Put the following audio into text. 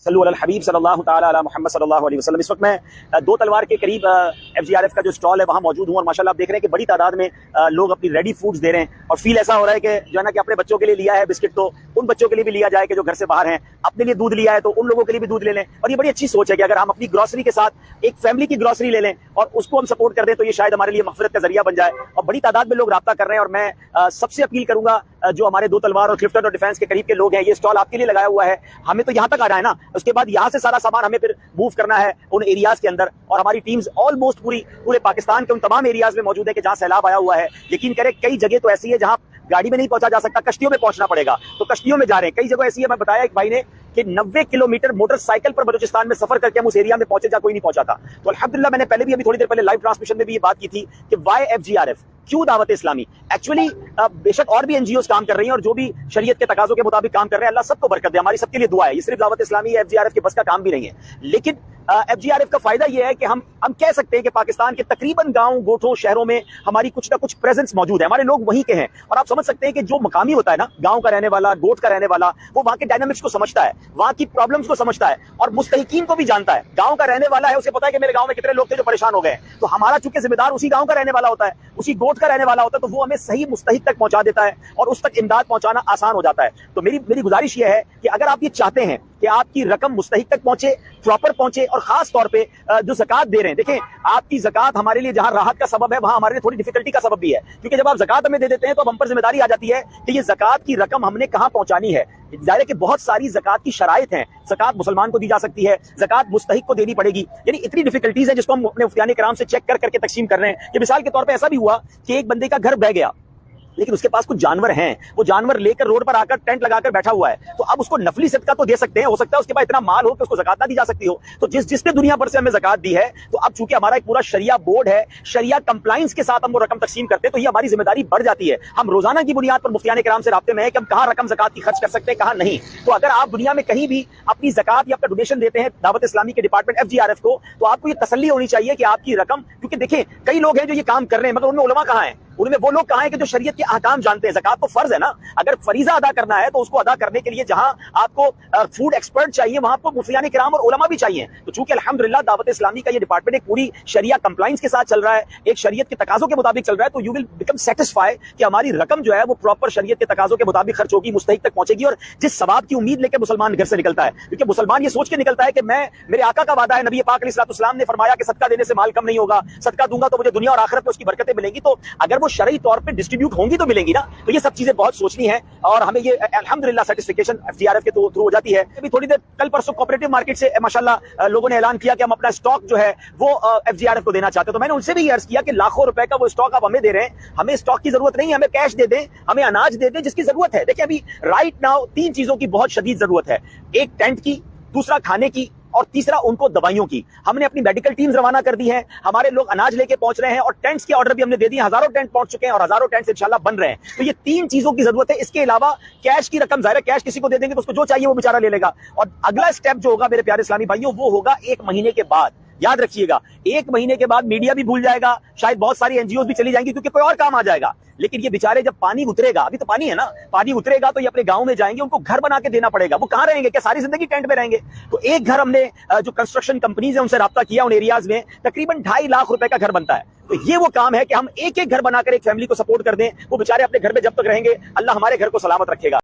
सल्लु अलल हबीब सल्लल्लाहु ताला अला मुहम्मद सल्लल्लाहु अलैहि वसल्लम। इस वक्त मैं दो तलवार के करीब FGRF का जो स्टॉल है वहाँ मौजूद हूँ और माशाल्लाह आप देख रहे हैं कि बड़ी तादाद में लोग अपनी रेडी फूड्स दे रहे हैं और फील ऐसा हो रहा है कि जो है ना कि अपने बच्चों के लिए लिया है बिस्किट तो उन बच्चों के लिए भी लिया जाए कि जो घर से बाहर हैं, अपने लिए दूध लिया है तो उन लोगों के लिए भी दूध ले लें। और ये बड़ी अच्छी सोच है कि अगर हम अपनी ग्रोसरी के साथ एक फैमिली की ग्रोसरी ले लें और उसको हम सपोर्ट कर दें तो ये शायद हमारे लिए मगफिरत का जरिया बन जाए। और बड़ी तादाद में लोग राब्ता कर रहे हैं और मैं सबसे अपील करूंगा जो हमारे दो तलवार और क्लिफ्टन और डिफेंस के करीब के लोग हैं, ये स्टॉल आपके लिए लगाया हुआ है। हमें तो यहाँ तक आना है ना, उसके बाद यहाँ से सारा सामान हमें फिर मूव करना है उन एरियाज के अंदर। और हमारी टीम्स ऑलमोस्ट पूरे पाकिस्तान के उन तमाम एरियाज में मौजूद है कि जहाँ सैलाब आया हुआ है। यकीन करें कई जगह तो ऐसी है जहाँ गाड़ी में नहीं पहुंचा जा सकता, कश्तियों में पहुंचना पड़ेगा, तो कश्तियों में जा रहे हैं। कई जगह ऐसी है, मैं बताया एक भाई ने कि 90 किलोमीटर मोटरसाइकिल पर बलूचिस्तान में सफर करके हम उस एरिया में पहुंचे जहाँ कोई नहीं पहुंचा था। तो अल्हम्दुलिल्लाह मैंने पहले भी अभी थोड़ी देर पहले लाइव ट्रांसमिशन में भी ये बात की थी कि वाई FGRF, क्यों दावत इस्लामी। एक्चुअली बेशक और भी NGOs काम कर रही हैं और जो भी शरीयत के तकाजों के मुताबिक काम कर रहे हैं, अल्लाह सबको बरकत दे, हमारी सबके लिए दुआ है। ये सिर्फ दावत इस्लामी FGRF के बस का काम भी नहीं है। लेकिन FGRF का फायदा यह है कि हम कह सकते हैं कि पाकिस्तान के तकरीबन गांव गोठों शहरों में हमारी कुछ ना कुछ प्रेजेंस मौजूद है, हमारे लोग वहीं के हैं। और आप समझ सकते हैं कि जो मकामी होता है ना, गांव का रहने वाला, गोठ का रहने वाला, वो वहां के डायनामिक्स को समझता है, वहां की प्रॉब्लम्स को समझता है और मुस्तहिकीन को भी जानता है। गांव का रहने वाला है, उसे पता है कि मेरे गांव में कितने लोग थे जो परेशान हो गए। तो हमारा चूंकि जिम्मेदार उसी गांव का रहने वाला होता है, उसी गोठ का रहने वाला होता है, तो वो हमें सही मुस्तहिक तक पहुंचा देता है और उस तक इमदाद पहुंचाना आसान हो जाता है। तो मेरी गुजारिश ये है कि अगर आप ये चाहते हैं कि आपकी रकम मुस्तहिक तक पहुंचे, प्रॉपर पहुंचे, और खास तौर पे जो ज़कात दे रहे हैं, देखें आपकी ज़कात हमारे लिए जहां राहत का सबब है वहां हमारे लिए थोड़ी डिफिकल्टी का सबब भी है। क्योंकि जब आप ज़कात हमें दे देते हैं तो अब हम पर जिम्मेदारी आ जाती है कि ये ज़कात की रकम हमने कहां पहुंचानी है। जाहिर है कि बहुत सारी ज़कात की शराइत हैं, ज़कात मुसलमान को दी जा सकती है, ज़कात मुस्तहिक को देनी पड़ेगी, यानी इतनी डिफिकल्टीज है जिसको हम अपने मुफ्तियान किराम से चेक करके तकसीम कर रहे हैं। कि मिसाल के तौर पर ऐसा भी हुआ कि एक बंदे का घर बह गया लेकिन उसके पास कुछ जानवर हैं, वो जानवर लेकर रोड पर आकर टेंट लगाकर बैठा हुआ है, तो अब उसको नफली सदका तो दे सकते हैं, हो सकता है उसके पास इतना माल हो कि उसको ज़कात ना दी जा सकती हो। तो जिसने दुनिया भर से हमें ज़कात दी है, तो अब चूंकि हमारा एक पूरा शरिया बोर्ड है, शरिया कंप्लाइंस के साथ हम वो रकम तकसीम करते हैं, तो ये हमारी जिम्मेदारी बढ़ जाती है। हम रोजाना की बुनियाद पर मुफ्तियान किराम से राब्ते में है कि हम कहाँ रकम ज़कात की खर्च कर सकते हैं, कहाँ नहीं। तो अगर आप दुनिया में कहीं भी अपनी ज़कात या अपना डोनेशन देते हैं दावत इस्लामी के डिपार्टमेंट FGRF को, तो आपको ये तसल्ली होनी चाहिए कि आपकी रकम, क्योंकि देखें कई लोग हैं जो ये काम कर रहे हैं मगर उनमें उलमा कहाँ हैं, उनमें वो लोग कहाँ हैं कि जो शरीयत के अहकाम जानते हैं। ज़कात तो फर्ज है ना, अगर फरीजा अदा करना है तो उसको अदा करने के लिए जहां आपको फूड एक्सपर्ट चाहिए वहां आपको मुफ्तियान किराम और उलमा भी चाहिए। तो चूंकि अल्हम्दुलिल्लाह दावत इस्लामी का ये डिपार्टमेंट एक पूरी शरिया कंप्लाइंस के साथ चल रहा है, एक शरीयत के तकाजों के मुताबिक चल रहा है, तो यू विल बिकम सेटिस्फाई कि हमारी रकम जो है वो प्रॉपर शरीयत के तकाजों के मुताबिक खर्च होगी, मुस्तहिक तक पहुंचेगी। और जिस सवाब की उम्मीद लेकर मुसलमान घर से निकलता है, क्योंकि मुसलमान ये सोच के निकलता है कि मेरे आका का वादा है, नबी पाक अलैहिस्सलाम ने फरमाया कि सदका देने से माल कम नहीं होगा, सदका दूंगा तो मुझे दुनिया और आखिरत में उसकी बरकतें मिलेंगी। तो अगर वो शरई तौर पर डिस्ट्रीब्यूट होंगी तो मिलेंगी ना। तो ये सब चीजें बहुत सोचनी है और हमें ये अल्हम्दुलिल्लाह सेटिस्फिकेशन FGRF के थ्रू हो जाती है। अभी थोड़ी देर कल परसों कोऑपरेटिव मार्केट से माशाल्लाह लोगों ने ऐलान किया कि हम अपना स्टॉक जो है वो FGRF को देना चाहते हैं। तो मैंने उनसे भी अर्ज किया कि लाखों रुपए का वो स्टॉक आप हमें दे रहे हैं, हमें स्टॉक की जरूरत नहीं है, हमें कैश दे दें, हमें अनाज दे दें जिसकी जरूरत है। देखिए अभी राइट नाउ 3 चीजों की बहुत शदीद जरूरत है, एक टेंट की, दूसरा खाने की और तीसरा उनको दवाइयों की। हमने अपनी मेडिकल टीम्स रवाना कर दी हैं, हमारे लोग अनाज लेके पहुंच रहे हैं और टेंट्स के ऑर्डर भी हमने दे दिए। हजारों टेंट पहुंच चुके हैं और हजारों टेंट्स इंशाल्लाह बन रहे हैं। तो ये 3 चीजों की जरूरत है। इसके अलावा कैश की रकम, जाहिर कैश किसी को दे देंगे तो उसको जो चाहिए वो बेचारा ले लेगा। और अगला स्टेप जो होगा मेरे प्यारे इस्लामी भाइयों, वो होगा 1 महीने के बाद। याद रखिएगा 1 महीने के बाद मीडिया भी भूल जाएगा, शायद बहुत सारी NGOs भी चली जाएंगी क्योंकि कोई और काम आ जाएगा। लेकिन ये बेचारे जब पानी उतरेगा, अभी तो पानी है ना, पानी उतरेगा तो ये अपने गांव में जाएंगे, उनको घर बना के देना पड़ेगा। वो कहां रहेंगे, क्या सारी जिंदगी टेंट में रहेंगे? तो एक घर हमने जो कंस्ट्रक्शन कंपनीज है उनसे राब्ता किया, उन एरियाज में तकरीबन 2.5 लाख रुपए का घर बनता है। तो ये वो काम है कि हम एक एक घर बनाकर एक फैमिली को सपोर्ट कर दें। वो बेचारे अपने घर में जब तक रहेंगे अल्लाह हमारे घर को सलामत रखेगा।